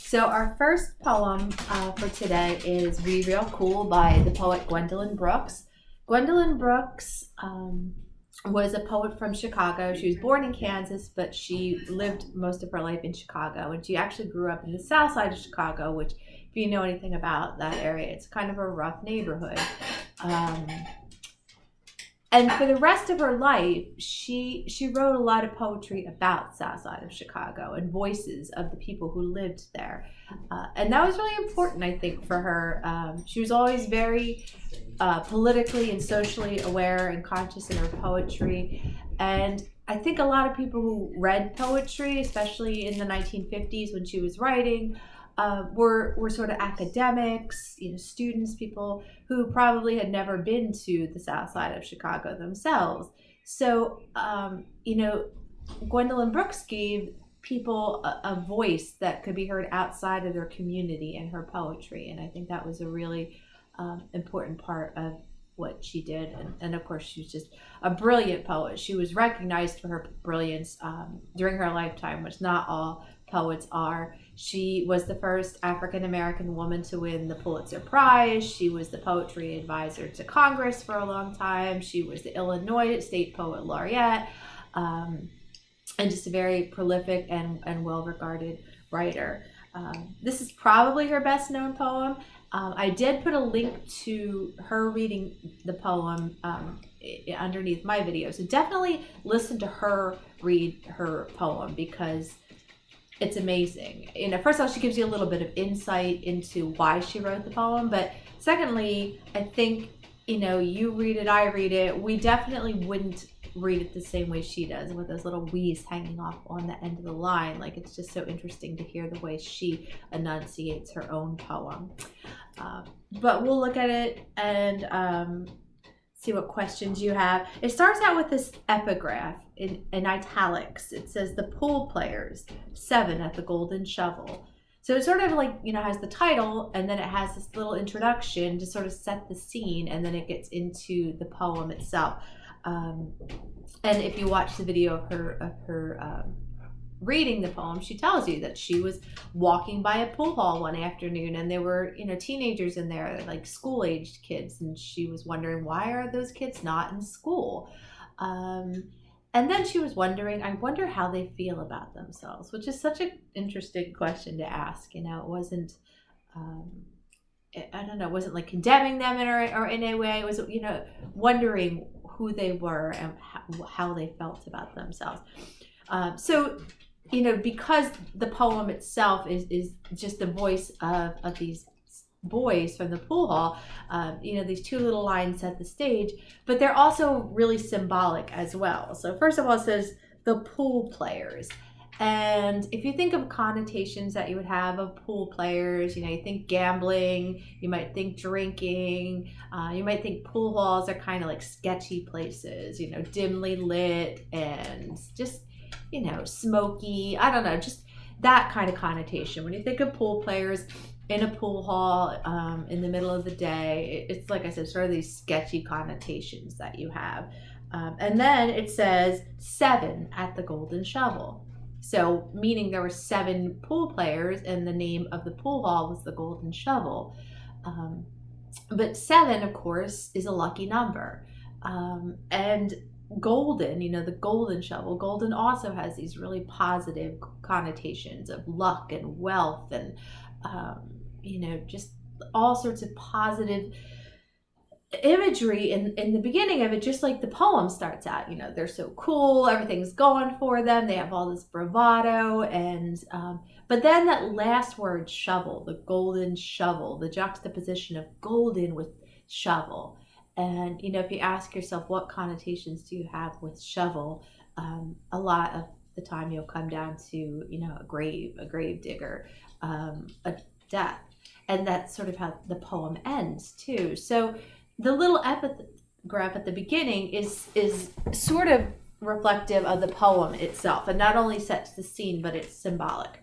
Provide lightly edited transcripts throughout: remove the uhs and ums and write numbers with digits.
So our first poem for today is "Be Real Cool" by the poet Gwendolyn Brooks. Gwendolyn Brooks was a poet from Chicago. She was born in Kansas, but she lived most of her life in Chicago. And she actually grew up in the south side of Chicago, which, if you know anything about that area, it's kind of a rough neighborhood. Um, and for the rest of her life, she wrote a lot of poetry about South Side of Chicago and voices of the people who lived there, and that was really important, I think, for her. She was always very politically and socially aware and conscious in her poetry, and I think a lot of people who read poetry, especially in the 1950s when she was writing, were sort of academics, students, people who probably had never been to the South Side of Chicago themselves. So, Gwendolyn Brooks gave people a voice that could be heard outside of their community in her poetry, and I think that was a really important part of what she did. And of course, she was just a brilliant poet. She was recognized for her brilliance during her lifetime, which not all poets are. She was the first African American woman to win the Pulitzer Prize. She was the poetry advisor to Congress for a long time. She was the Illinois State Poet Laureate, and just a very prolific and well-regarded writer. This is probably her best known poem. I did put a link to her reading the poem underneath my video. So definitely listen to her read her poem because it's amazing. First of all, she gives you a little bit of insight into why she wrote the poem. But secondly, I think, you read it, I read it. We definitely wouldn't read it the same way she does, with those little wheeze hanging off on the end of the line. Like, it's just so interesting to hear the way she enunciates her own poem. But we'll look at it and see what questions you have. It starts out with this epigraph in italics. It says, "The pool players, 7 at the Golden Shovel." So it sort of has the title, and then it has this little introduction to sort of set the scene, and then it gets into the poem itself. And if you watch the video of her reading the poem, she tells you that she was walking by a pool hall one afternoon, and there were teenagers in there, like school-aged kids, and she was wondering, why are those kids not in school? And then she was wondering, I wonder how they feel about themselves, which is such an interesting question to ask. It wasn't I don't know, it wasn't like condemning them or in a way. It was, wondering who they were and how they felt about themselves. So, because the poem itself is just the voice of these boys from the pool hall, these two little lines set the stage, but they're also really symbolic as well. So first of all, it says the pool players. And if you think of connotations that you would have of pool players, you think gambling, you might think drinking, you might think pool halls are kind of like sketchy places, dimly lit and just, smoky. I don't know, just that kind of connotation. When you think of pool players in a pool hall in the middle of the day, it's like I said, sort of these sketchy connotations that you have. And then it says 7 at the Golden Shovel. So, meaning there were 7 pool players, and the name of the pool hall was the Golden Shovel. But 7, of course, is a lucky number. And golden, the Golden Shovel, golden also has these really positive connotations of luck and wealth and, just all sorts of positive imagery in the beginning of it, just like the poem starts out. They're so cool, everything's going for them, they have all this bravado, and but then that last word, shovel, the Golden Shovel, the juxtaposition of golden with shovel. And if you ask yourself, what connotations do you have with shovel, a lot of the time you'll come down to a grave digger, a death. And that's sort of how the poem ends too. So the little epigraph at the beginning is sort of reflective of the poem itself, and not only sets the scene, but it's symbolic.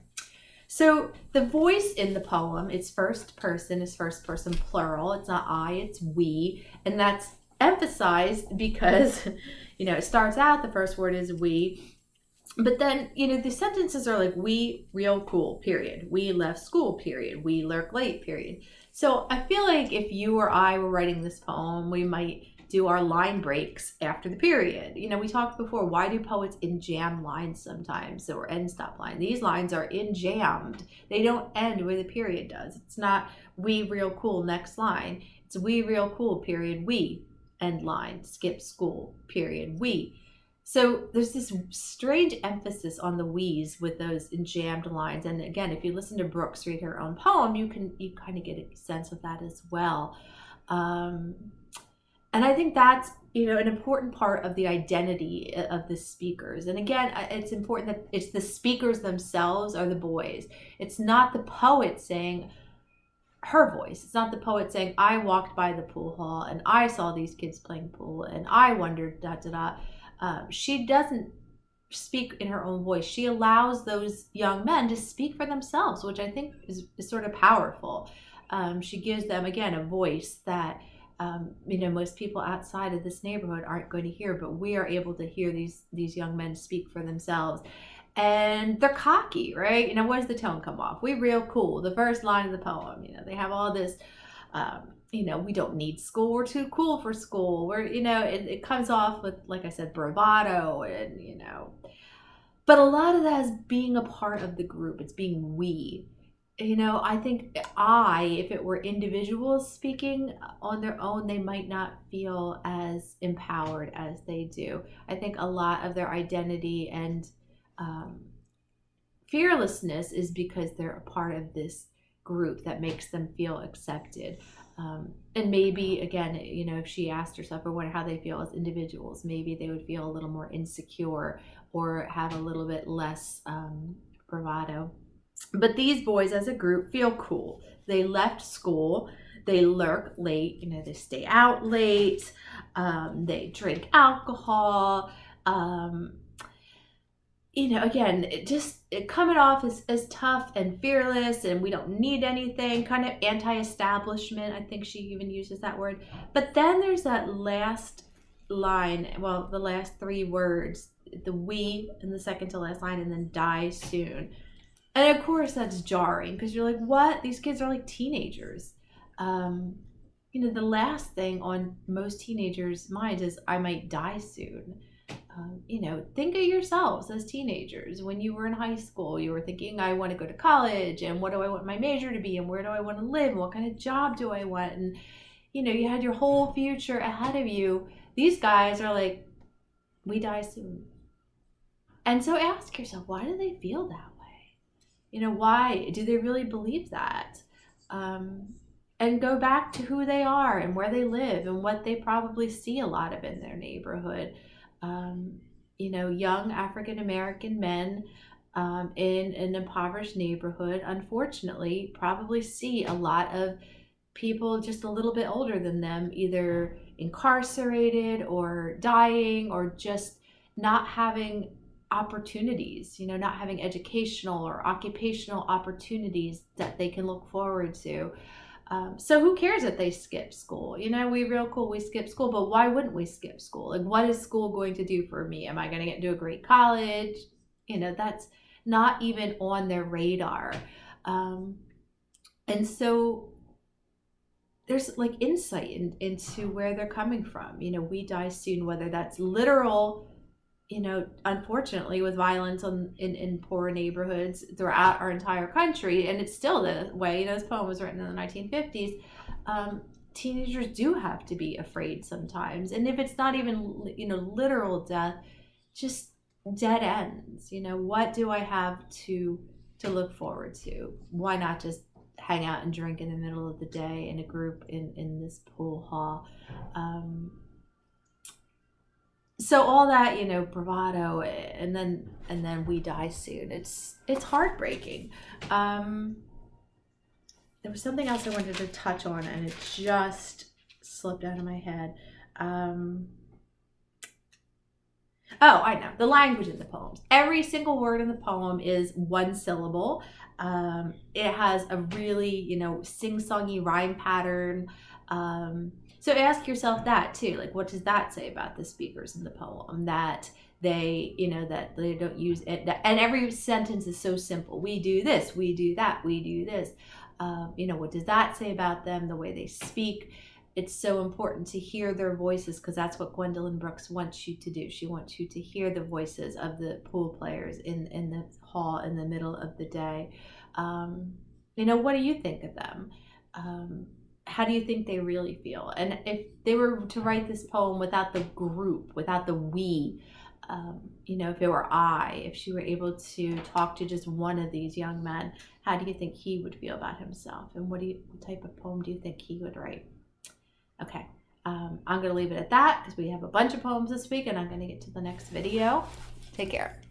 So the voice in the poem, it's first person plural. It's not I, it's we, and that's emphasized because it starts out, the first word is we, But then, the sentences are like, we real cool, period. We left school, period. We lurk late, period. So I feel like if you or I were writing this poem, we might do our line breaks after the period. We talked before, why do poets enjam lines sometimes, or end stop line? These lines are enjammed. They don't end where the period does. It's not we real cool, next line. It's we real cool, period. We, end line, skip school, period. We. So there's this strange emphasis on the we's with those enjammed lines. And again, if you listen to Brooks read her own poem, you kind of get a sense of that as well. And I think that's, an important part of the identity of the speakers. And again, it's important that it's the speakers themselves are the boys. It's not the poet saying her voice. It's not the poet saying, I walked by the pool hall and I saw these kids playing pool and I wondered, da da da. She doesn't speak in her own voice. She allows those young men to speak for themselves, which I think is sort of powerful. She gives them, again, a voice that, most people outside of this neighborhood aren't going to hear, but we are able to hear these young men speak for themselves. And they're cocky, right? What does the tone come off? We real cool. The first line of the poem, they have all this, we don't need school. We're too cool for school. It comes off with, like I said, bravado and, but a lot of that is being a part of the group. It's being we. I think if it were individuals speaking on their own, they might not feel as empowered as they do. I think a lot of their identity and fearlessness is because they're a part of this group that makes them feel accepted. And maybe, again, if she asked herself or wondered how they feel as individuals, maybe they would feel a little more insecure or have a little bit less bravado. But these boys as a group feel cool. They left school. They lurk late. They stay out late. They drink alcohol. Again, it coming off as tough and fearless and we don't need anything, kind of anti-establishment. I think she even uses that word. But then there's that last line, well, the last three words, the we in the second to last line, and then die soon. And of course that's jarring because you're like, what? These kids are like teenagers. The last thing on most teenagers' minds is I might die soon. Think of yourselves as teenagers. When you were in high school, you were thinking, I want to go to college, and what do I want my major to be, and where do I want to live, and what kind of job do I want? And, you had your whole future ahead of you. These guys are like, we die soon. And so ask yourself, why do they feel that way? Why do they really believe that? And go back to who they are and where they live and what they probably see a lot of in their neighborhood. Young African-American men in an impoverished neighborhood, unfortunately, probably see a lot of people just a little bit older than them, either incarcerated or dying or just not having opportunities, not having educational or occupational opportunities that they can look forward to. So who cares if they skip school? We real cool, we skip school, but why wouldn't we skip school? Like, what is school going to do for me? Am I going to get into a great college? That's not even on their radar. And so there's like insight into where they're coming from. We die soon, whether that's literal, unfortunately, with violence in poor neighborhoods throughout our entire country, and it's still the way. This poem was written in the 1950s. Teenagers do have to be afraid sometimes, and if it's not even literal death, just dead ends. What do I have to look forward to? Why not just hang out and drink in the middle of the day in a group in this pool hall? So all that, bravado, and then we die soon. It's heartbreaking. There was something else I wanted to touch on, and it just slipped out of my head. Oh, I know. The language in the poems. Every single word in the poem is one syllable. It has a really, sing-songy rhyme pattern. So ask yourself that too. Like, what does that say about the speakers in the poem? That they, that they don't use it. And every sentence is so simple. We do this, we do that, we do this. What does that say about them, the way they speak? It's so important to hear their voices, because that's what Gwendolyn Brooks wants you to do. She wants you to hear the voices of the pool players in the hall in the middle of the day. What do you think of them? How do you think they really feel? And if they were to write this poem without the group, without the we, if it were if she were able to talk to just one of these young men, how do you think he would feel about himself? And what type of poem do you think he would write? Okay, I'm going to leave it at that, because we have a bunch of poems this week, and I'm going to get to the next video. Take care.